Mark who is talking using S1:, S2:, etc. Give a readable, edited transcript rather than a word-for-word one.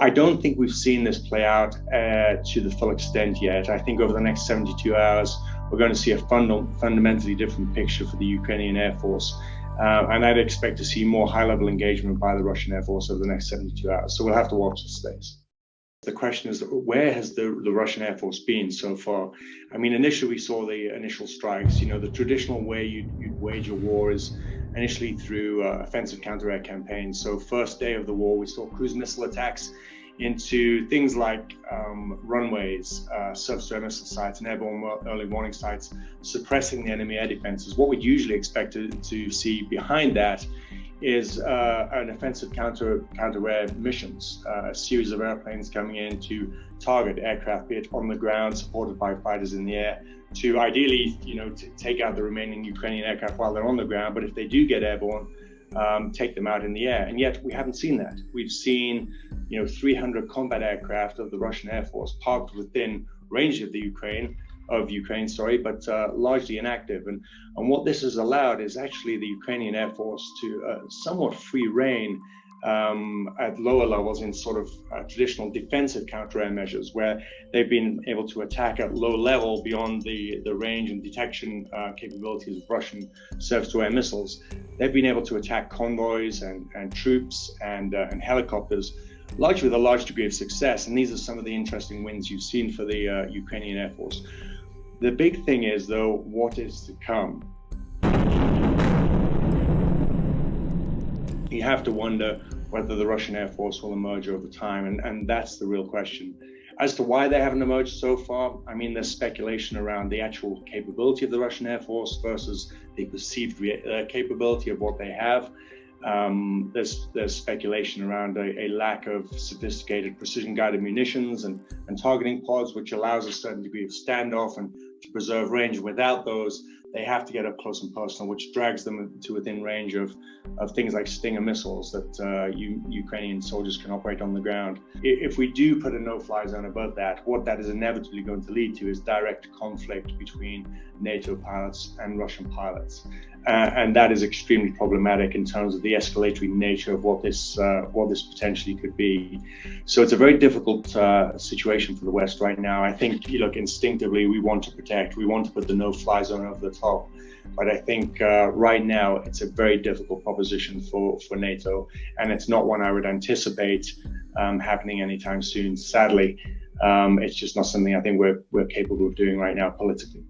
S1: I don't think we've seen this play out to the full extent yet. I think over the next 72 hours, we're going to see a fundamentally different picture for the Ukrainian Air Force. And I'd expect to see more high-level engagement by the Russian Air Force over the next 72 hours. So we'll have to watch this space. The question is, where has the Russian Air Force been so far? I mean, initially we saw the initial strikes. You know, the traditional way you'd wage a war is initially through offensive counter-air campaigns. So first day of the war, we saw cruise missile attacks into things like runways, surface-to-air missile sites, and airborne early warning sites, suppressing the enemy air defenses. What we'd usually expect to see behind that is an offensive counter-air missions, a series of airplanes coming in to target aircraft, be it on the ground, supported by fighters in the air, to ideally, to take out the remaining Ukrainian aircraft while they're on the ground. But if they do get airborne, take them out in the air. And yet we haven't seen that. We've seen, 300 combat aircraft of the Russian Air Force parked within range of Ukraine, but largely inactive. And what this has allowed is actually the Ukrainian Air Force to somewhat free rein at lower levels in sort of traditional defensive counter-air measures, where they've been able to attack at low level beyond the range and detection capabilities of Russian surface-to-air missiles. They've been able to attack convoys and troops and helicopters, largely with a large degree of success. And these are some of the interesting wins you've seen for the Ukrainian Air Force. The big thing is, though, what is to come. You have to wonder whether the Russian Air Force will emerge over time, and that's the real question. As to why they haven't emerged so far, I mean, there's speculation around the actual capability of the Russian Air Force versus the perceived capability of what they have. There's speculation around a lack of sophisticated precision-guided munitions and targeting pods, which allows a certain degree of standoff and to preserve range. Without those, they have to get up close and personal, which drags them to within range of things like Stinger missiles that Ukrainian soldiers can operate on the ground. If we do put a no-fly zone above that, what that is inevitably going to lead to is direct conflict between NATO pilots and Russian pilots. And that is extremely problematic in terms of the escalatory nature of what this potentially could be. So it's a very difficult situation for the West right now. I think, instinctively we want to protect, we want to put the no-fly zone over the top. But I think right now it's a very difficult proposition for NATO, and it's not one I would anticipate happening anytime soon. Sadly, it's just not something I think we're capable of doing right now politically.